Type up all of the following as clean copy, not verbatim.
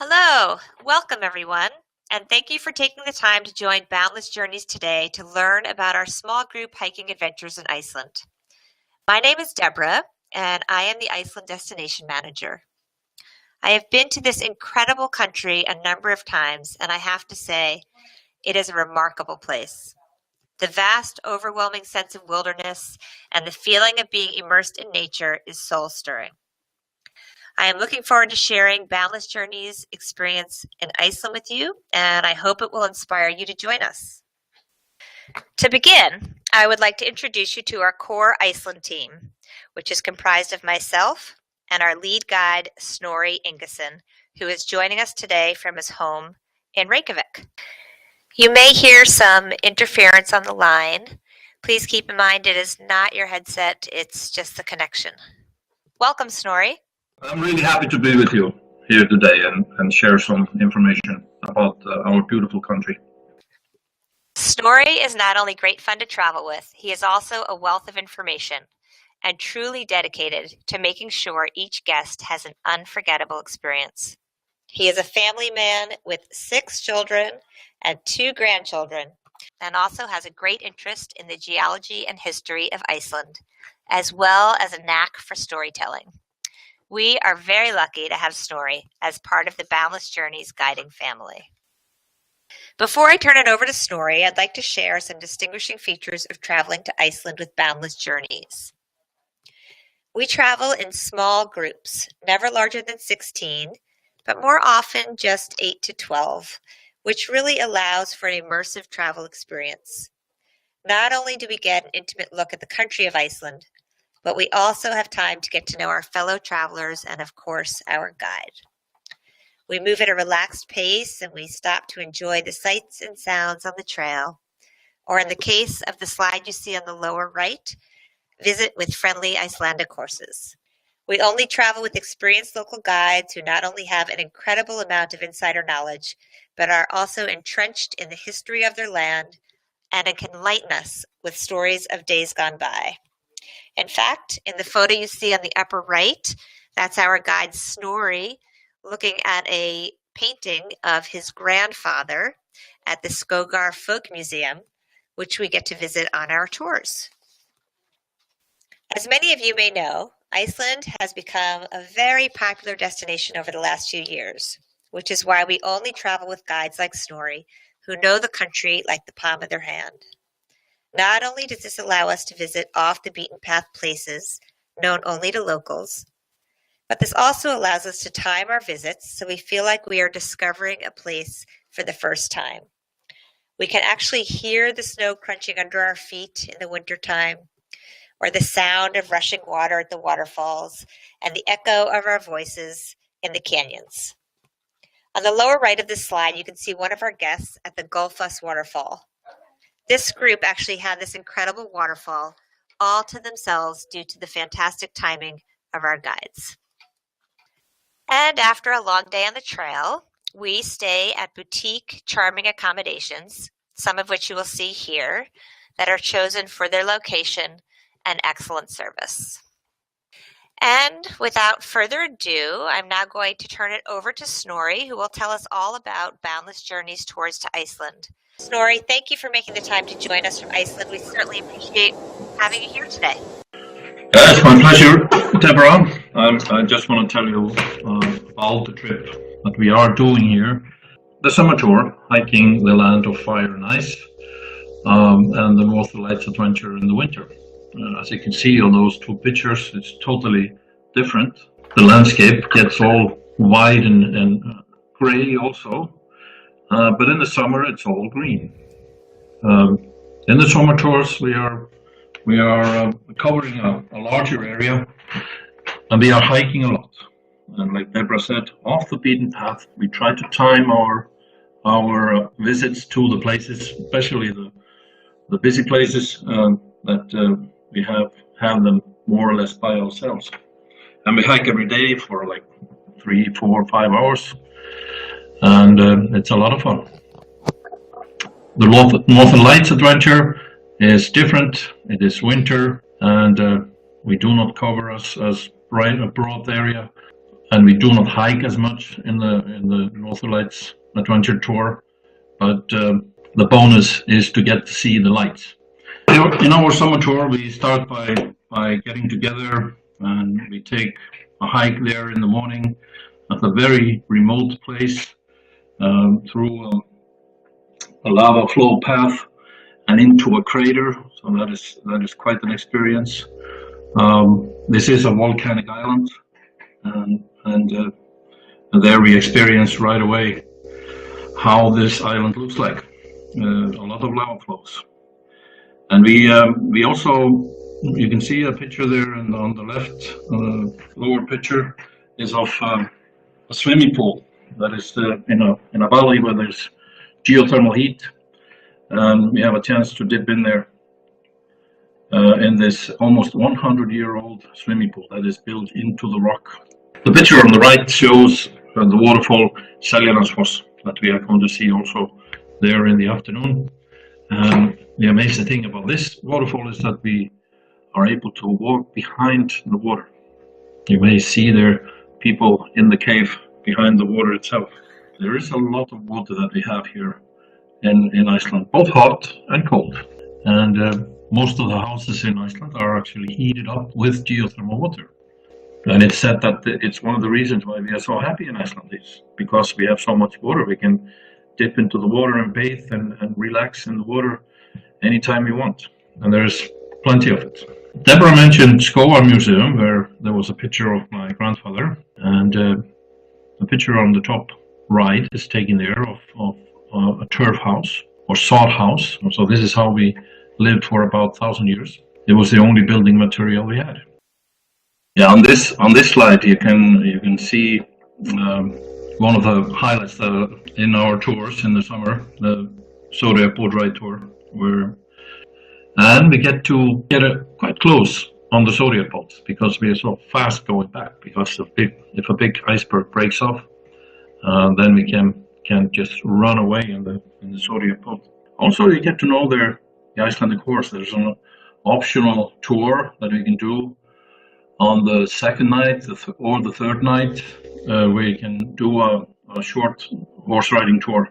Hello, welcome everyone, and thank you for taking the time to join Boundless Journeys today to learn about our small group hiking adventures in Iceland. My name is Deborah, and I am the Iceland Destination Manager. I have been to this incredible country a number of times, and I have to say, it is a remarkable place. The vast, overwhelming sense of wilderness and the feeling of being immersed in nature is soul-stirring. I am looking forward to sharing Boundless Journeys experience in Iceland with you, and I hope it will inspire you to join us. To begin, I would like to introduce you to our core Iceland team, which is comprised of myself and our lead guide, Snorri Ingason, who is joining us today from his home in Reykjavik. You may hear some interference on the line. Please keep in mind it is not your headset, it's just the connection. Welcome, Snorri. I'm really happy to be with you here today and share some information about our beautiful country. Snorri is not only great fun to travel with, he is also a wealth of information and truly dedicated to making sure each guest has an unforgettable experience. He is a family man with 6 children and 2 grandchildren, and also has a great interest in the geology and history of Iceland, as well as a knack for storytelling. We are very lucky to have Snorri as part of the Boundless Journeys guiding family. Before I turn it over to Snorri, I'd like to share some distinguishing features of traveling to Iceland with Boundless Journeys. We travel in small groups, never larger than 16, but more often just 8 to 12, which really allows for an immersive travel experience. Not only do we get an intimate look at the country of Iceland, but we also have time to get to know our fellow travelers and, of course, our guide. We move at a relaxed pace and we stop to enjoy the sights and sounds on the trail, or in the case of the slide you see on the lower right, visit with friendly Icelandic horses. We only travel with experienced local guides who not only have an incredible amount of insider knowledge, but are also entrenched in the history of their land and can enlighten us with stories of days gone by. In fact, in the photo you see on the upper right, that's our guide Snorri looking at a painting of his grandfather at the Skogar Folk Museum, which we get to visit on our tours. As many of you may know, Iceland has become a very popular destination over the last few years, which is why we only travel with guides like Snorri, who know the country like the palm of their hand. Not only does this allow us to visit off-the-beaten-path places known only to locals, but this also allows us to time our visits so we feel like we are discovering a place for the first time. We can actually hear the snow crunching under our feet in the wintertime, or the sound of rushing water at the waterfalls, and the echo of our voices in the canyons. On the lower right of this slide, you can see one of our guests at the Gullfoss waterfall. This group actually had this incredible waterfall all to themselves due to the fantastic timing of our guides. And after a long day on the trail, we stay at boutique charming accommodations, some of which you will see here, that are chosen for their location and excellent service. And without further ado, I'm now going to turn it over to Snorri, who will tell us all about Boundless Journeys tours to Iceland. Snorri, thank you for making the time to join us from Iceland. We certainly appreciate having you here today. It's my pleasure, Deborah. I just want to tell you about the trip that we are doing here. The summer tour, hiking the land of fire and ice, and the Northern Lights adventure in the winter. As you can see on those 2 pictures, it's totally different. The landscape gets all wide and gray also. But in the summer, it's all green. In the summer tours, we are covering a larger area, and we are hiking a lot. And like Deborah said, off the beaten path, we try to time our visits to the places, especially the busy places that we have them more or less by ourselves. And we hike every day for like 3, 4, 5 hours. And it's a lot of fun. The Northern Lights adventure is different. It is winter, and we do not cover as bright a broad area and we do not hike as much in the Northern Lights Adventure Tour, but the bonus is to get to see the lights. In our summer tour, we start by getting together, and we take a hike there in the morning at a very remote place through a lava flow path and into a crater. So that is quite an experience. This is a volcanic island, and there we experience right away how this island looks like. A lot of lava flows, and we also, you can see a picture there, and on the left lower picture is of a swimming pool that is in a valley where there's geothermal heat. We have a chance to dip in there in this almost 100-year-old swimming pool that is built into the rock. The picture on the right shows the waterfall Seljalandsfoss that we are going to see also there in the afternoon. The amazing thing about this waterfall is that we are able to walk behind the water. You may see there people in the cave behind the water itself. There is a lot of water that we have here in Iceland, both hot and cold. And most of the houses in Iceland are actually heated up with geothermal water. And it's said that it's one of the reasons why we are so happy in Iceland, is because we have so much water. We can dip into the water and bathe and relax in the water anytime we want. And there's plenty of it. Deborah mentioned Skógar Museum, where there was a picture of my grandfather. And the picture on the top right is taken there of a turf house or sod house. So this is how we lived for about 1,000 years. It was the only building material we had. Yeah, on this slide you can see one of the highlights in our tours in the summer, the Zodiac boat ride tour, and we get quite close on the Zodiac boats because we are so fast going back. Because if a big iceberg breaks off, then we can just run away in the Zodiac boat. Also, you get to know the Icelandic horse. There's an optional tour that we can do on the second night or the third night, where you can do a short horse riding tour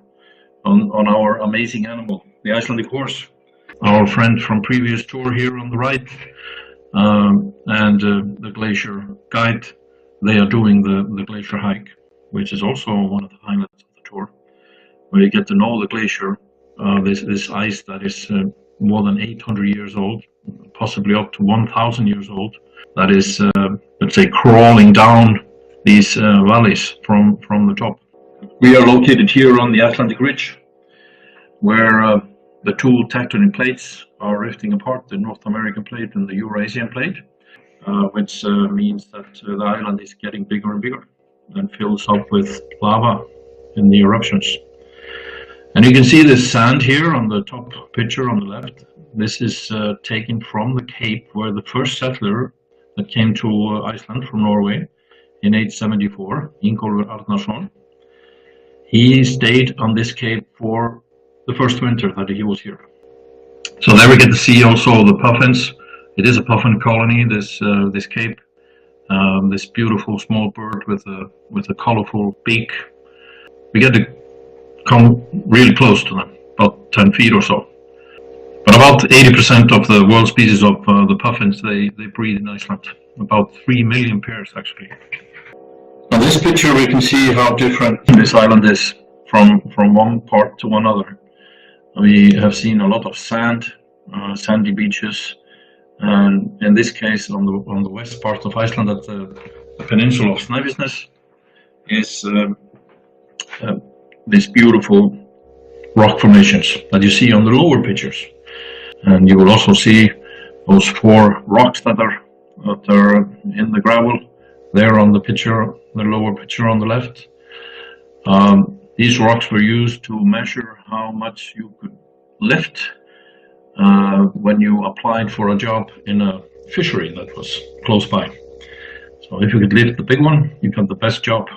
on our amazing animal, the Icelandic horse. Our friend from previous tour here on the right, and the glacier guide, they are doing the glacier hike, which is also one of the highlights of the tour, where you get to know the glacier, this ice that is more than 800 years old, possibly up to 1,000 years old, that is, let's say, crawling down these valleys from the top. We are located here on the Icelandic ridge, where the two tectonic plates are rifting apart, the North American plate and the Eurasian plate, which means that the island is getting bigger and bigger and fills up with lava in the eruptions. And you can see this sand here on the top picture on the left. This is taken from the cape where the first settler that came to Iceland from Norway in 874, Ingólfur Arnarsson. He stayed on this cape for the first winter that he was here. So there we get to see also the puffins. It is a puffin colony, this cape. This beautiful small bird with a colorful beak. We get to come really close to them, about 10 feet or so. But about 80% of the world species of the puffins, they breed in Iceland. About 3 million pairs, actually. On this picture, we can see how different this island is from one part to another. We have seen a lot of sand, sandy beaches, and in this case, on the west part of Iceland, at the peninsula of Snæfellsnes, is these beautiful rock formations that you see on the lower pictures. And you will also see those 4 rocks that are in the gravel there on the picture, the lower picture on the left. These rocks were used to measure how much you could lift when you applied for a job in a fishery that was close by. So if you could lift the big one, you got the best job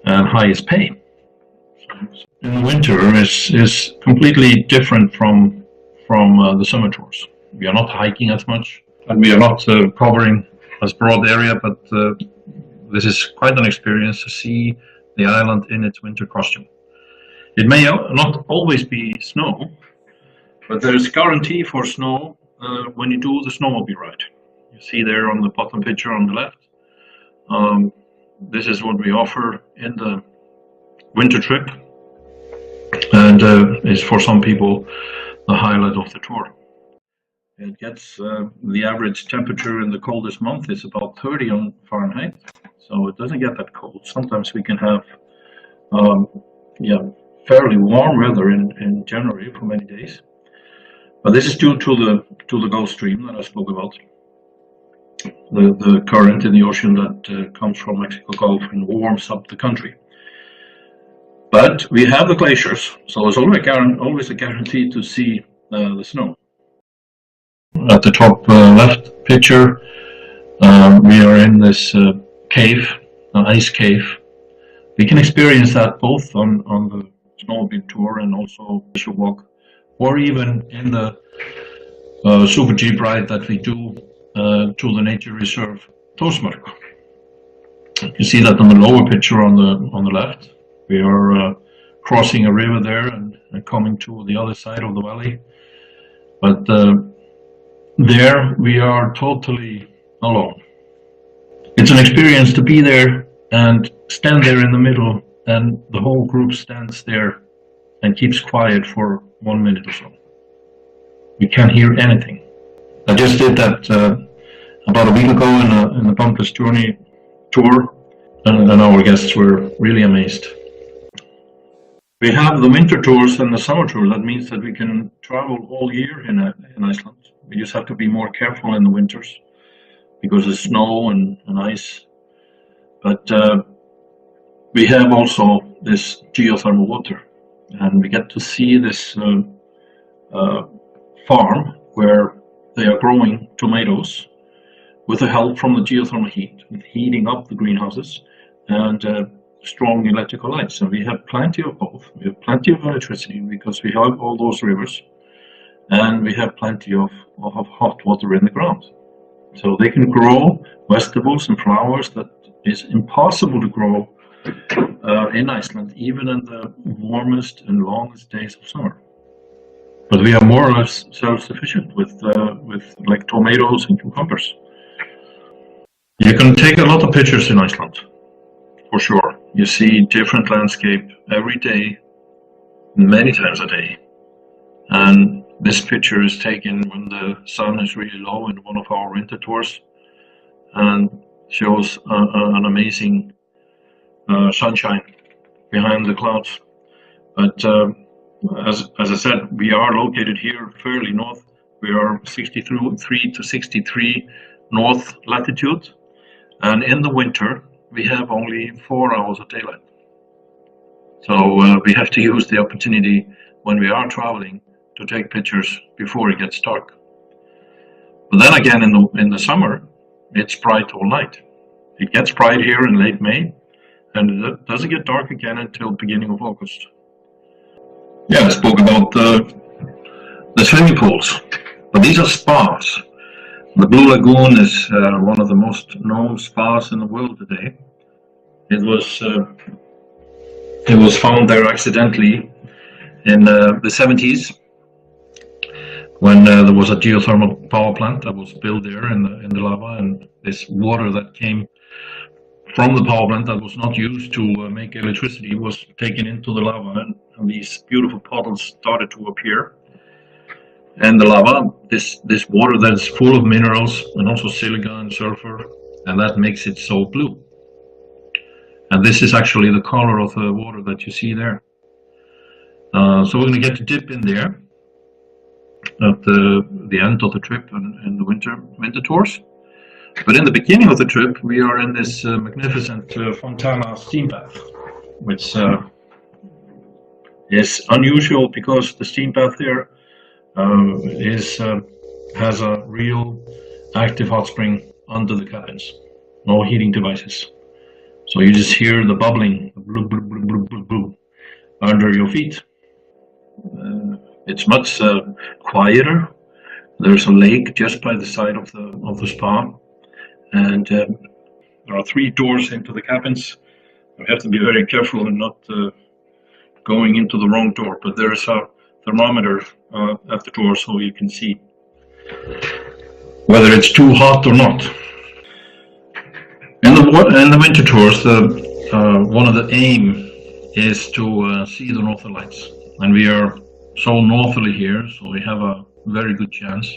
and highest pay. In the winter is completely different from the summer tours. We are not hiking as much, and we are not covering as broad area, but the this is quite an experience to see the island in its winter costume. It may not always be snow, but there's guarantee for snow when you do the snowmobile ride. You see there on the bottom picture on the left. This is what we offer in the winter trip, and is for some people the highlight of the tour. It gets the average temperature in the coldest month is about 30 on Fahrenheit, so it doesn't get that cold. Sometimes we can have fairly warm weather in January for many days, but this is due to the Gulf Stream that I spoke about, the current in the ocean that comes from Mexico Gulf and warms up the country. But we have the glaciers, so there's always a guarantee to see the snow. At the top left picture, we are in this cave, an ice cave. We can experience that both on the snowmobile tour and also glacier walk, or even in the super jeep ride that we do to the nature reserve Tórsmörk. You see that on the lower picture on the left. We are crossing a river there and coming to the other side of the valley. But there we are totally alone. It's an experience to be there and stand there in the middle, and the whole group stands there and keeps quiet for 1 minute or so. We can't hear anything. I just did that about a week ago in a Boundless Journey tour, and our guests were really amazed. We have the winter tours and the summer tour. That means that we can travel all year in Iceland. We just have to be more careful in the winters because of snow and ice. But we have also this geothermal water, and we get to see this farm where they are growing tomatoes with the help from the geothermal heat, heating up the greenhouses and strong electrical lights. And we have plenty of both. We have plenty of electricity because we have all those rivers, and we have plenty of hot water in the ground. So they can grow vegetables and flowers that is impossible to grow in Iceland, even in the warmest and longest days of summer. But we are more or less self-sufficient with like tomatoes and cucumbers. You can take a lot of pictures in Iceland, for sure. You see different landscape every day, many times a day. And this picture is taken when the sun is really low in one of our winter tours, and shows an amazing sunshine behind the clouds. But as I said, we are located here fairly north. We are 63 to 63 north latitude, and in the winter we have only 4 hours of daylight. So we have to use the opportunity when we are traveling to take pictures before it gets dark. But then again, in the summer, it's bright all night. It gets bright here in late May, and it doesn't get dark again until beginning of August. Yeah, I spoke about the swimming pools, but these are spas. The Blue Lagoon is one of the most known spas in the world today. It was found there accidentally in the 70s, when there was a geothermal power plant that was built there in the lava, and this water that came from the power plant that was not used to make electricity was taken into the lava, and these beautiful puddles started to appear. And the lava, this water that's full of minerals and also silica and sulfur, and that makes it so blue. And this is actually the color of the water that you see there. So we're going to get to dip in there at the end of the trip and in the winter tours. But in the beginning of the trip, we are in this magnificent Fontana steam bath, which is unusual because the steam bath there has a real active hot spring under the cabins, no heating devices. So you just hear the bubbling, blue, blue, blue, blue, blue, blue, under your feet. It's much quieter. There's a lake just by the side of the spa, and There are 3 doors into the cabins. We have to be very careful and not going into the wrong door, but there is a thermometer at the door so you can see whether it's too hot or not. In the winter tours, one of the aim is to see the northern lights, and we are so northerly here, so we have a very good chance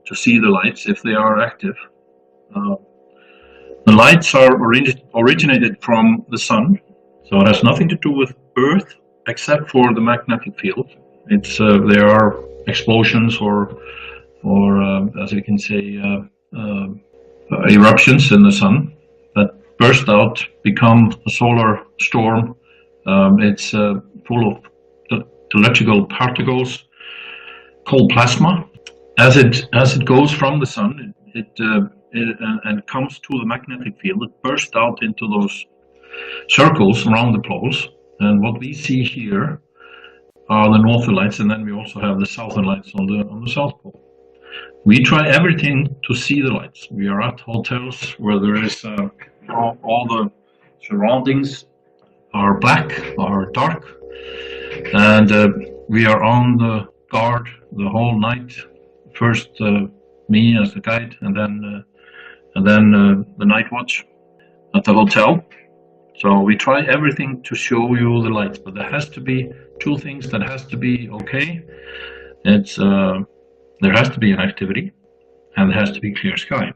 to see the lights if they are active. The lights are originated from the sun, so it has nothing to do with Earth except for the magnetic field. There are explosions or as you can say, eruptions in the sun that burst out, become a solar storm. It's full of electrical particles called plasma. As it goes from the sun, and comes to the magnetic field, it bursts out into those circles around the poles. And what we see here are the northern lights, and then we also have the southern lights on the South Pole. We try everything to see the lights. We are at hotels where there is all the surroundings are black or dark, and we are on the guard the whole night. First me as the guide, and then the night watch at the hotel. So we try everything to show you the lights, but there has to be 2 things that has to be okay. It's there has to be an activity, and there has to be clear sky.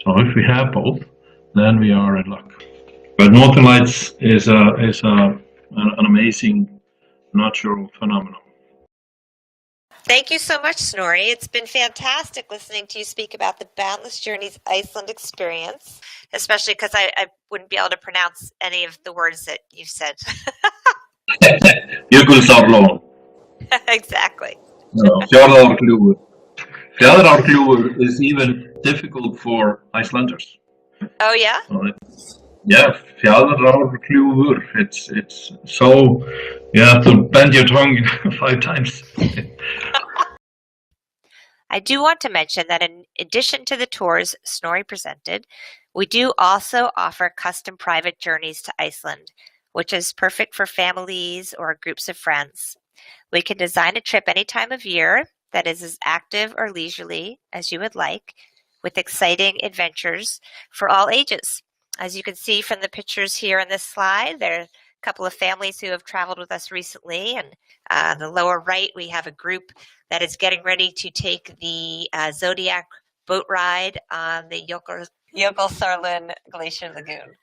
So if we have both, then we are in luck. But Northern Lights is an amazing natural phenomenon. Thank you so much, Snorri. It's been fantastic listening to you speak about the Boundless Journeys Iceland experience, especially because I wouldn't be able to pronounce any of the words that you said. Jökulsárlón. Exactly. No, Fjarðargljúfur. Fjarðargljúfur is even difficult for Icelanders. Oh, yeah? Yeah, Fjarðargljúfur. It's so you have to bend your tongue 5 times. I do want to mention that in addition to the tours Snorri presented, we do also offer custom private journeys to Iceland, which is perfect for families or groups of friends. We can design a trip any time of year that is as active or leisurely as you would like, with exciting adventures for all ages. As you can see from the pictures here on this slide, there are a couple of families who have traveled with us recently, and on the lower right we have a group that is getting ready to take the Zodiac boat ride on the Jökulsárlón Glacier Lagoon.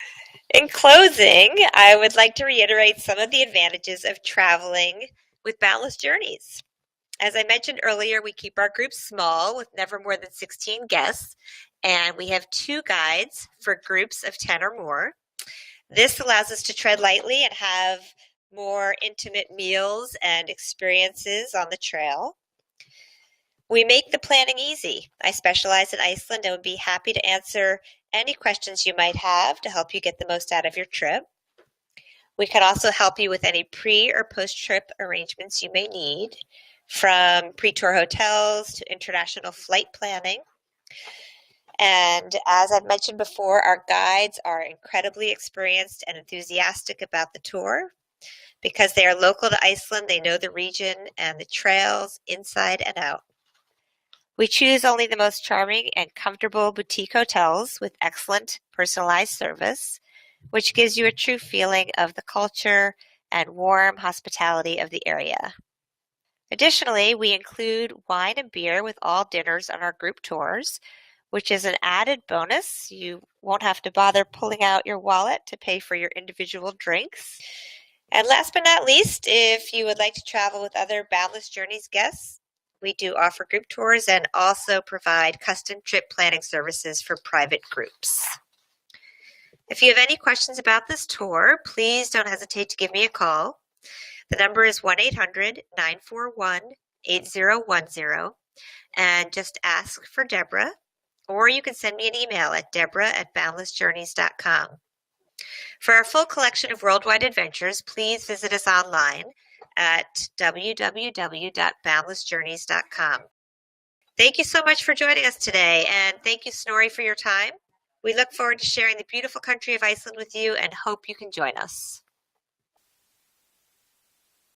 In closing, I would like to reiterate some of the advantages of traveling with Boundless Journeys. As I mentioned earlier, we keep our groups small with never more than 16 guests, and we have 2 guides for groups of 10 or more. This allows us to tread lightly and have more intimate meals and experiences on the trail. We make the planning easy. I specialize in Iceland and would be happy to answer any questions you might have to help you get the most out of your trip. We can also help you with any pre- or post-trip arrangements you may need, from pre-tour hotels to international flight planning. And as I've mentioned before, our guides are incredibly experienced and enthusiastic about the tour. Because they are local to Iceland, they know the region and the trails inside and out. We choose only the most charming and comfortable boutique hotels with excellent personalized service, which gives you a true feeling of the culture and warm hospitality of the area. Additionally, we include wine and beer with all dinners on our group tours, which is an added bonus. You won't have to bother pulling out your wallet to pay for your individual drinks. And last but not least, if you would like to travel with other Boundless Journeys guests, we do offer group tours and also provide custom trip planning services for private groups. If you have any questions about this tour, please don't hesitate to give me a call. The number is 1-800-941-8010, and just ask for Deborah, or you can send me an email at deborah@boundlessjourneys.com. For our full collection of worldwide adventures, please visit us online at www.boundlessjourneys.com. Thank you so much for joining us today, and thank you, Snorri, for your time. We look forward to sharing the beautiful country of Iceland with you and hope you can join us.